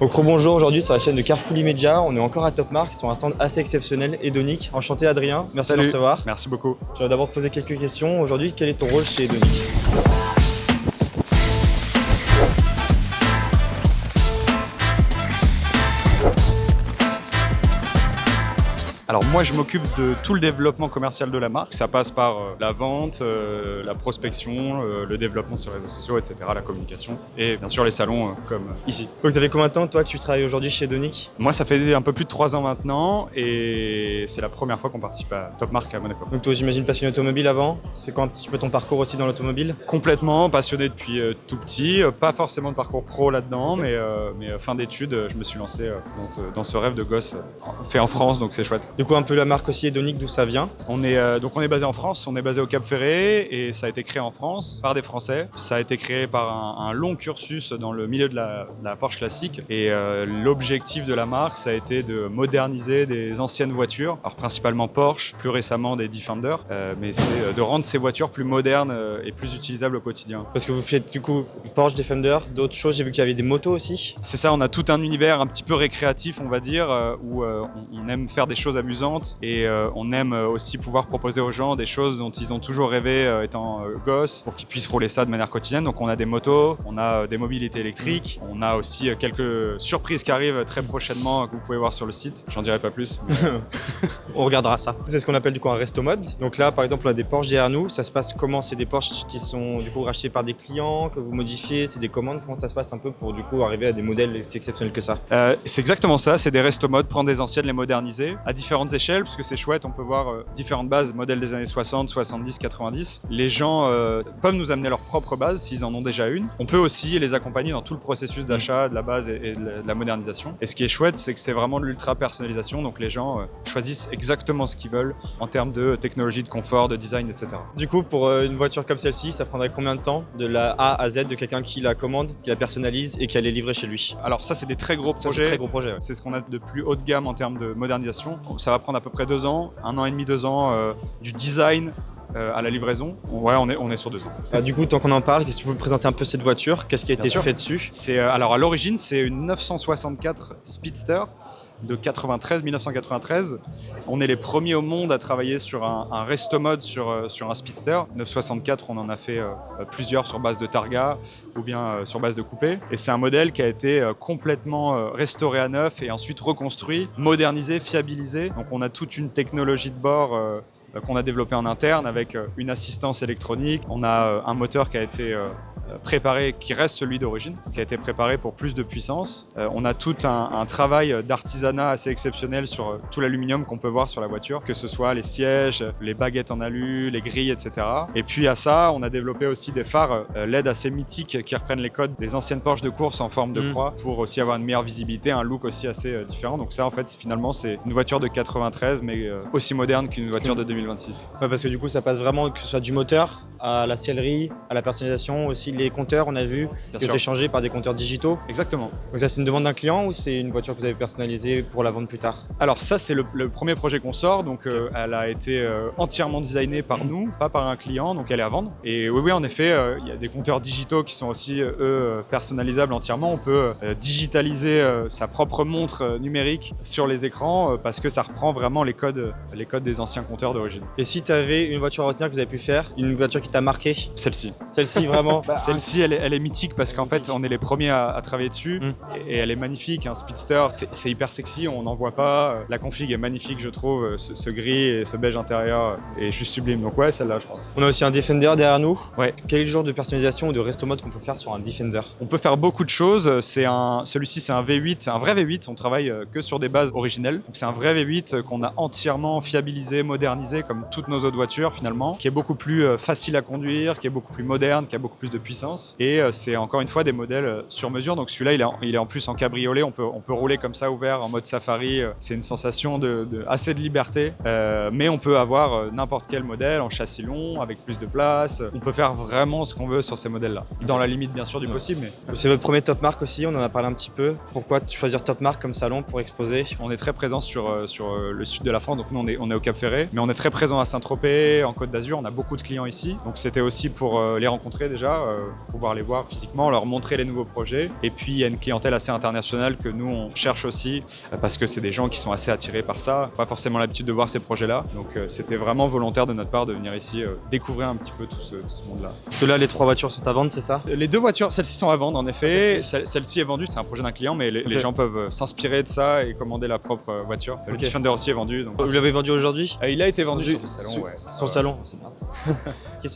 Donc rebonjour, aujourd'hui sur la chaîne de Carrefour Media, on est encore à Top Mark sur un stand assez exceptionnel, Edonic. Enchanté Adrien, merci de nous recevoir. Merci beaucoup. Je vais d'abord te poser quelques questions. Aujourd'hui, quel est ton rôle chez Edonic? Alors moi je m'occupe de tout le développement commercial de la marque. Ça passe par la vente, la prospection, le développement sur les réseaux sociaux, etc., la communication et bien sûr les salons comme ici. Donc ça fait combien de temps toi que tu travailles aujourd'hui chez Edonic? Moi ça fait un peu plus de 3 ans maintenant et c'est la première fois qu'on participe à Top Mark à Monaco. Donc toi j'imagine passionné automobile avant. C'est quoi un petit peu ton parcours aussi dans l'automobile? Complètement passionné depuis tout petit, pas forcément de parcours pro là-dedans, okay. mais fin d'études je me suis lancé dans ce rêve de gosse fait en France, donc c'est chouette. Du coup, un peu la marque aussi Edonic, d'où ça vient? On est basé en France, on est basé au Cap Ferré et ça a été créé en France par des Français. Ça a été créé par un long cursus dans le milieu de la Porsche classique et l'objectif de la marque, ça a été de moderniser des anciennes voitures, alors principalement Porsche, plus récemment des Defender, mais c'est de rendre ces voitures plus modernes et plus utilisables au quotidien. Parce que vous faites du coup Porsche, Defender, d'autres choses, j'ai vu qu'il y avait des motos aussi. C'est ça, on a tout un univers un petit peu récréatif, on va dire, où on aime faire des choses amusantes et on aime aussi pouvoir proposer aux gens des choses dont ils ont toujours rêvé étant gosses pour qu'ils puissent rouler ça de manière quotidienne. Donc on a des motos, on a des mobilités électriques, on a aussi quelques surprises qui arrivent très prochainement que vous pouvez voir sur le site. J'en dirai pas plus. Mais... On regardera ça. C'est ce qu'on appelle du coup un resto mode. Donc là par exemple on a des Porsche derrière nous. Ça se passe comment? C'est des Porsche qui sont du coup rachetés par des clients, que vous modifiez, c'est des commandes. Comment ça se passe un peu pour du coup arriver à des modèles aussi exceptionnels que ça? C'est exactement ça, c'est des resto modes, prendre des anciennes, les moderniser à différentes échelles, parce que c'est chouette, on peut voir différentes bases, modèles des années 60, 70, 90. Les gens peuvent nous amener leur propre base s'ils en ont déjà une. On peut aussi les accompagner dans tout le processus d'achat de la base et de la modernisation. Et ce qui est chouette, c'est que c'est vraiment de l'ultra personnalisation, donc les gens choisissent exactement ce qu'ils veulent en termes de technologie, de confort, de design, etc. Du coup, pour une voiture comme celle-ci, ça prendrait combien de temps de la A à Z de quelqu'un qui la commande, qui la personnalise et qui allait livrer chez lui? Alors ça, c'est des très gros projets. C'est très gros projets, ouais. C'est ce qu'on a de plus haut de gamme en termes de modernisation. Ça va prendre à peu près 2 ans, 1 an et demi, 2 ans du design à la livraison. Ouais, on est sur 2 ans. Du coup, tant qu'on en parle, est-ce que tu peux me présenter un peu cette voiture? Qu'est-ce qui a été fait dessus? Alors à l'origine, c'est une 964 Speedster de 1993. On est les premiers au monde à travailler sur un resto mode sur un Speedster. 964, on en a fait plusieurs sur base de Targa ou bien sur base de coupé. Et c'est un modèle qui a été complètement restauré à neuf et ensuite reconstruit, modernisé, fiabilisé. Donc on a toute une technologie de bord qu'on a développée en interne avec une assistance électronique. On a un moteur qui a été préparé, qui reste celui d'origine, qui a été préparé pour plus de puissance. On a tout un travail d'artisanat assez exceptionnel sur tout l'aluminium qu'on peut voir sur la voiture, que ce soit les sièges, les baguettes en alu, les grilles, etc. Et puis à ça, on a développé aussi des phares LED assez mythiques qui reprennent les codes des anciennes Porsche de course en forme de croix pour aussi avoir une meilleure visibilité, un look aussi assez différent. Donc ça, en fait, finalement, c'est une voiture de 93, mais aussi moderne qu'une voiture de 2026. Ouais, parce que du coup, ça passe vraiment, que ce soit du moteur à la sellerie, à la personnalisation, aussi les compteurs, on a vu, qui ont été changés par des compteurs digitaux. Exactement. Donc ça, c'est une demande d'un client ou c'est une voiture que vous avez personnalisée pour la vendre plus tard? Alors ça, c'est le premier projet qu'on sort, donc elle a été entièrement designée par nous, pas par un client, donc elle est à vendre. Et oui, en effet, il y a des compteurs digitaux qui sont aussi, eux, personnalisables entièrement. On peut digitaliser sa propre montre numérique sur les écrans parce que ça reprend vraiment les codes des anciens compteurs d'origine. Et si tu avais une voiture à retenir que vous avez pu faire, une voiture qui t'a marqué? Celle-ci. Celle-ci, vraiment? Celle-ci, elle est mythique parce qu'en fait, on est les premiers à travailler dessus et elle est magnifique. Un Speedster, c'est hyper sexy, on n'en voit pas. La config est magnifique, je trouve. Ce gris et ce beige intérieur est juste sublime. Donc ouais, celle-là, je pense. On a aussi un Defender derrière nous. Ouais. Quel est le genre de personnalisation ou de resto mode qu'on peut faire sur un Defender? On peut faire beaucoup de choses. Celui-ci, c'est un V8, c'est un vrai V8. On travaille que sur des bases originelles. Donc c'est un vrai V8 qu'on a entièrement fiabilisé, modernisé, comme toutes nos autres voitures finalement, qui est beaucoup plus facile à conduire, qui est beaucoup plus moderne, qui a beaucoup plus de puissance. Et c'est encore une fois des modèles sur mesure. Donc celui-là, il est en plus en cabriolet. On peut rouler comme ça ouvert en mode safari. C'est une sensation assez de liberté. Mais on peut avoir n'importe quel modèle en châssis long, avec plus de place. On peut faire vraiment ce qu'on veut sur ces modèles-là. Dans la limite bien sûr du possible. Mais... C'est votre premier Top Mark aussi, on en a parlé un petit peu. Pourquoi choisir Top Mark comme salon pour exposer? On est très présent sur le sud de la France. Donc nous, on est au Cap Ferré. Mais on est très présent à Saint-Tropez, en Côte d'Azur. On a beaucoup de clients ici. Donc c'était aussi pour les rencontrer déjà, pouvoir les voir physiquement, leur montrer les nouveaux projets. Et puis il y a une clientèle assez internationale que nous on cherche aussi parce que c'est des gens qui sont assez attirés par ça, pas forcément l'habitude de voir ces projets-là. Donc c'était vraiment volontaire de notre part de venir ici découvrir un petit peu tout ce monde-là. Parce que là, les 3 voitures sont à vendre, c'est ça? Les 2 voitures, celles-ci sont à vendre en effet. Celle-ci est vendue, c'est un projet d'un client, mais les gens peuvent s'inspirer de ça et commander la propre voiture. Le Defender aussi est vendu. Donc Vous l'avez vendu aujourd'hui? il a été vendu sur le salon, ouais. Sur le salon, c'est bien ça.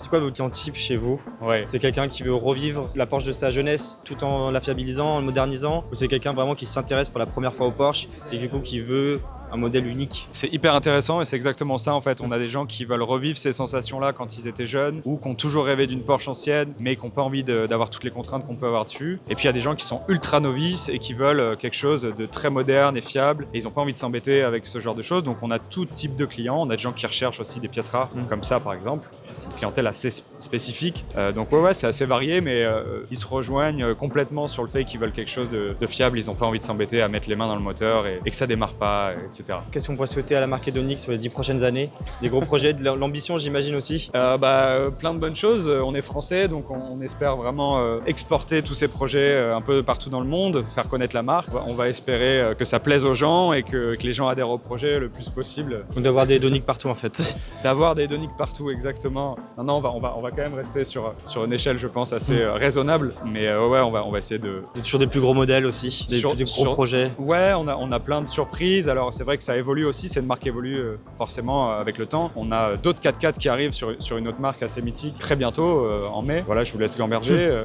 C'est quoi votre client type chez vous? Ouais. C'est quelqu'un qui veut revivre la Porsche de sa jeunesse tout en la fiabilisant, en le modernisant? Ou c'est quelqu'un vraiment qui s'intéresse pour la première fois au Porsche et du coup qui veut un modèle unique? C'est hyper intéressant et c'est exactement ça en fait. On a des gens qui veulent revivre ces sensations-là quand ils étaient jeunes ou qui ont toujours rêvé d'une Porsche ancienne mais qui n'ont pas envie d'avoir toutes les contraintes qu'on peut avoir dessus. Et puis il y a des gens qui sont ultra novices et qui veulent quelque chose de très moderne et fiable et ils n'ont pas envie de s'embêter avec ce genre de choses. Donc on a tout type de clients. On a des gens qui recherchent aussi des pièces rares comme ça par exemple. C'est une clientèle assez spécifique. Donc ouais, c'est assez varié, mais ils se rejoignent complètement sur le fait qu'ils veulent quelque chose de fiable. Ils n'ont pas envie de s'embêter à mettre les mains dans le moteur et que ça démarre pas, etc. Qu'est-ce qu'on pourrait souhaiter à la marque Hedonic sur les 10 prochaines années? Des gros projets, de l'ambition j'imagine aussi? Plein de bonnes choses. On est français, donc on espère vraiment exporter tous ces projets un peu partout dans le monde, faire connaître la marque. On va espérer que ça plaise aux gens et que les gens adhèrent au projet le plus possible. Donc d'avoir des Hedonic partout en fait. D'avoir des Hedonic partout, exactement. Non, on va quand même rester sur une échelle, je pense, assez raisonnable. Mais ouais, on va essayer de... Toujours des plus gros modèles aussi, des gros projets. Ouais, on a plein de surprises. Alors c'est vrai que ça évolue aussi, c'est une marque qui évolue forcément avec le temps. On a d'autres 4x4 qui arrivent sur une autre marque assez mythique très bientôt, en mai. Voilà, je vous laisse gamberger.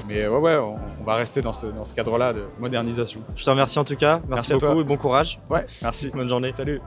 Mais ouais, on va rester dans ce cadre-là de modernisation. Je te remercie en tout cas, merci beaucoup et bon courage. Ouais, merci. Bonne journée. Salut.